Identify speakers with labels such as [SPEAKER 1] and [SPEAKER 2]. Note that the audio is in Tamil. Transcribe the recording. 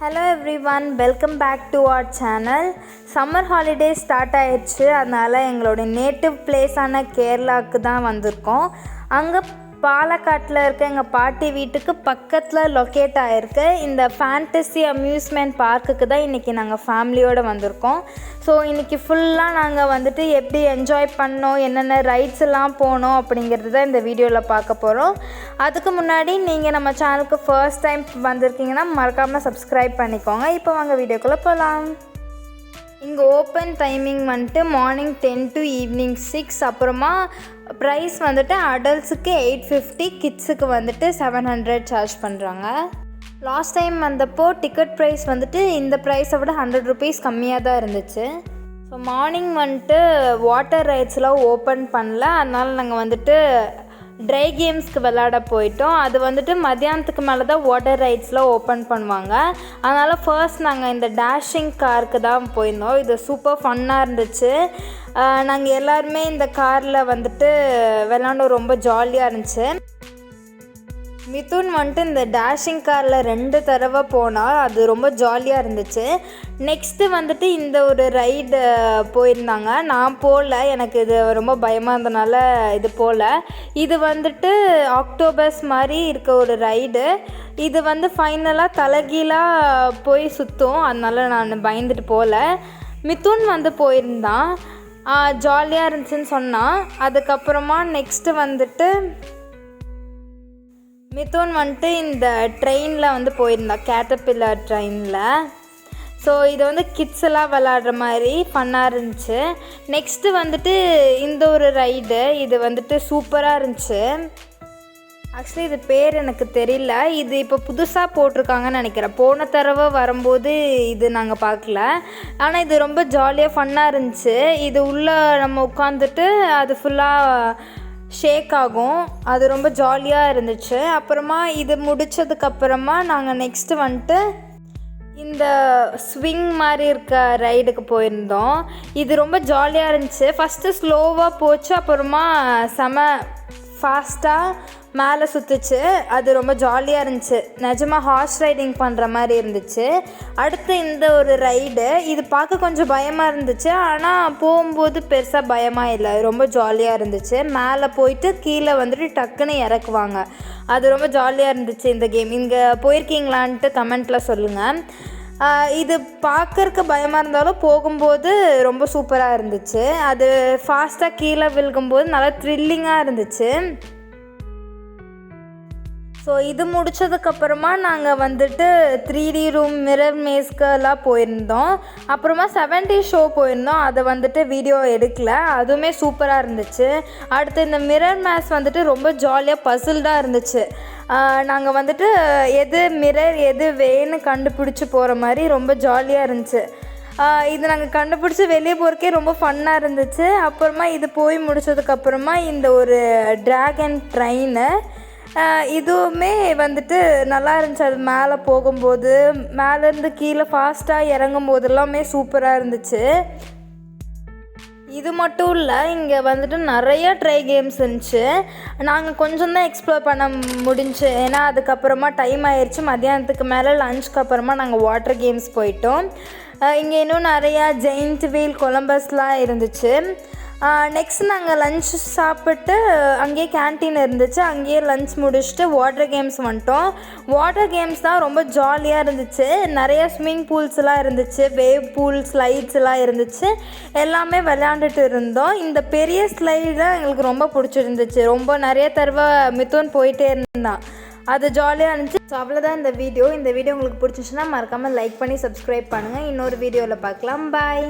[SPEAKER 1] Hello everyone, welcome back to our channel. Summer holidays start ஆயிடுச்சு. அதனால எங்களோட நேட்டிவ் பிளேஸான கேரளாவுக்கு தான் வந்திருக்கோம். அங்கே பாலக்காட்டில் இருக்க எங்கள் பாட்டி வீட்டுக்கு பக்கத்தில் லொக்கேட் ஆகிருக்கு இந்த ஃபேண்டசி அம்யூஸ்மெண்ட் பார்க்குக்கு தான் இன்றைக்கி நாங்கள் ஃபேமிலியோடு வந்திருக்கோம். ஸோ இன்றைக்கி ஃபுல்லாக நாங்கள் வந்துட்டு எப்படி என்ஜாய் பண்ணோம், என்னென்ன ரைட்ஸ் எல்லாம் போனோம் அப்படிங்கிறது தான் இந்த வீடியோவில் பார்க்க போகிறோம். அதுக்கு முன்னாடி நீங்கள் நம்ம சேனலுக்கு ஃபர்ஸ்ட் டைம் வந்திருக்கீங்கன்னா மறக்காமல் சப்ஸ்கிரைப் பண்ணிக்கோங்க. இப்போ வாங்க வீடியோக்குள்ளே போகலாம். இங்கே ஓப்பன் டைமிங் வந்துட்டு மார்னிங் 10 to ஈவினிங் 6. அப்புறமா ப்ரைஸ் வந்துட்டு அடல்ட்ஸுக்கு 850, கிட்ஸுக்கு வந்துட்டு 700 சார்ஜ் பண்ணுறாங்க. லாஸ்ட் டைம் வந்தப்போ டிக்கெட் ப்ரைஸ் வந்துட்டு இந்த ப்ரைஸை விட 100 rupees கம்மியாக தான் இருந்துச்சு. ஸோ மார்னிங் வந்துட்டு வாட்டர் ரைட்ஸ்லாம் ஓப்பன் பண்ணல, அதனால் நாங்கள் வந்துட்டு ட்ரை கேம்ஸ்க்கு விளையாட போயிட்டோம். அது வந்துட்டு மத்தியானத்துக்கு மேலே தான் வாட்டர் ரைட்ஸ்லாம் ஓப்பன் பண்ணுவாங்க. அதனால் ஃபர்ஸ்ட் நாங்கள் இந்த டேஷிங் காருக்கு தான் போயிருந்தோம். இது சூப்பர் ஃபன்னாக இருந்துச்சு. நாங்கள் எல்லாருமே இந்த காரில் வந்துட்டு விளையாண்டோம், ரொம்ப ஜாலியாக இருந்துச்சு. மிதுன் வந்துட்டு இந்த டேஷிங் காரில் 2 தடவை போனால் அது ரொம்ப ஜாலியாக இருந்துச்சு. நெக்ஸ்ட்டு வந்துட்டு இந்த ஒரு ரைடு போயிருந்தாங்க. நான் போகல, எனக்கு இது ரொம்ப பயமாக இருந்தனால இது போகல. இது வந்துட்டு ஆக்டோபஸ் மாதிரி இருக்க ஒரு ரைடு. இது வந்து ஃபைனலாக தலைகீழாக போய் சுற்றும், அதனால நான் பயந்துட்டு போகல. மிதுன் வந்து போயிருந்தான், ஜாலியாக இருந்துச்சுன்னு சொன்னான். அதுக்கப்புறமா நெக்ஸ்ட்டு வந்துட்டு மிதுன் வந்துட்டு இந்த ட்ரெயினில் வந்து போயிருந்தான், கேட்டர்பில்லர் ட்ரெயினில். ஸோ இது வந்து கிட்ஸ் எல்லாம் விளாடுற மாதிரி ஃபன்னாக இருந்துச்சு. நெக்ஸ்ட்டு வந்துட்டு இந்த ஒரு ரைடு, இது வந்துட்டு சூப்பராக இருந்துச்சு. ஆக்சுவலி இது பேர் எனக்கு தெரியல, இது இப்போ புதுசாக போட்டிருக்காங்கன்னு நினைக்கிறேன். போன தடவை வரும்போது இது நாங்கள் பார்க்கல, ஆனால் இது ரொம்ப ஜாலியாக ஃபன்னாக இருந்துச்சு. இது உள்ளே நம்ம உட்காந்துட்டு அது ஃபுல்லாக ஷேக் ஆகும், அது ரொம்ப ஜாலியாக இருந்துச்சு. அப்புறமா இது முடித்ததுக்கப்புறமா நாங்கள் நெக்ஸ்ட்டு வந்துட்டு இந்த ஸ்விங் மாதிரி இருக்க ரைடுக்கு போயிருந்தோம். இது ரொம்ப ஜாலியாக இருந்துச்சு. ஃபஸ்ட்டு ஸ்லோவாக போச்சு, அப்புறமா செம ஃபாஸ்ட்டாக மேலே சுற்றுச்சு. அது ரொம்ப ஜாலியாக இருந்துச்சு, நிஜமாக ஹார்ஸ் ரைடிங் பண்ணுற மாதிரி இருந்துச்சு. அடுத்து இந்த ஒரு ரைடு, இது பார்க்க கொஞ்சம் பயமாக இருந்துச்சு, ஆனால் போகும்போது பெருசாக பயமாக இல்லை, ரொம்ப ஜாலியாக இருந்துச்சு. மேலே போயிட்டு கீழே வந்துட்டு டக்குன்னு இறக்குவாங்க, அது ரொம்ப ஜாலியாக இருந்துச்சு. இந்த கேம் இங்கே போயிருக்கீங்களான்ட்டு கமெண்ட்டில் சொல்லுங்கள். இது பார்க்கறக்கு பயமாக இருந்தாலும் போகும்போது ரொம்ப சூப்பராக இருந்துச்சு. அது ஃபாஸ்ட்டாக கீழே விழுகும்போது நல்லா த்ரில்லிங்காக இருந்துச்சு. ஸோ இது முடித்ததுக்கப்புறமா நாங்கள் வந்துட்டு 3D ரூம், மிரர் மேஸ்க்கெல்லாம் போயிருந்தோம். அப்புறமா 70 ஷோ போயிருந்தோம், அதை வந்துட்டு வீடியோ எடுக்கல, அதுவுமே சூப்பராக இருந்துச்சு. அடுத்து இந்த மிரர் மேஸ் வந்துட்டு ரொம்ப ஜாலியாக பசில்டாக இருந்துச்சு. நாங்கள் வந்துட்டு எது மிரர் எது வேன்னு கண்டுபிடிச்சி போகிற மாதிரி ரொம்ப ஜாலியாக இருந்துச்சு. இது நாங்கள் கண்டுபிடிச்சி வெளியே போகிறக்கே ரொம்ப ஃபன்னாக இருந்துச்சு. அப்புறமா இது போய் முடித்ததுக்கப்புறமா இந்த ஒரு ட்ராகன் ட்ரெயினு, இதுவுமே வந்துட்டு நல்லா இருந்துச்சு. அது மேலே போகும்போது, மேலேருந்து கீழே ஃபாஸ்ட்டாக இறங்கும் போது எல்லாமே சூப்பராக இருந்துச்சு. இது மட்டும் இல்லை, இங்கே வந்துட்டு நிறைய ட்ரை கேம்ஸ் இருந்துச்சு. நாங்கள் கொஞ்சம் தான் எக்ஸ்ப்ளோர் பண்ண முடிஞ்சு, ஏன்னா அதுக்கப்புறமா டைம் ஆயிடுச்சு. மத்தியானத்துக்கு மேலே லஞ்சுக்கு அப்புறமா நாங்கள் வாட்டர் கேம்ஸ் போயிட்டோம். இங்கே இன்னும் நிறையா ஜெயிண்ட் வீல், கொலம்பஸ்லாம் இருந்துச்சு. நெக்ஸ்ட் நாங்கள் லன்ச் சாப்பிட்டு அங்கேயே கேன்டீன் இருந்துச்சு, அங்கேயே லன்ச் முடிச்சுட்டு வாட்டர் கேம்ஸ் வந்துட்டோம். வாட்டர் கேம்ஸ் தான் ரொம்ப ஜாலியாக இருந்துச்சு. நிறைய ஸ்விம்மிங் பூல்ஸ்லாம் இருந்துச்சு, வேவ் பூல், ஸ்லைட்ஸ் எல்லாம் இருந்துச்சு, எல்லாமே விளையாண்டுட்டு இருந்தோம். இந்த பெரிய ஸ்லைடு தான் எங்களுக்கு ரொம்ப பிடிச்சிருந்துச்சு. ரொம்ப நிறைய தடவை மிதுன் போயிட்டே இருந்தான், அது ஜாலியாக இருந்துச்சு. ஸோ அவ்வளோதான் இந்த வீடியோ. இந்த வீடியோ உங்களுக்கு பிடிச்சிச்சுன்னா மறக்காமல் லைக் பண்ணி சப்ஸ்கிரைப் பண்ணுங்கள். இன்னொரு வீடியோவில் பார்க்கலாம். பாய்.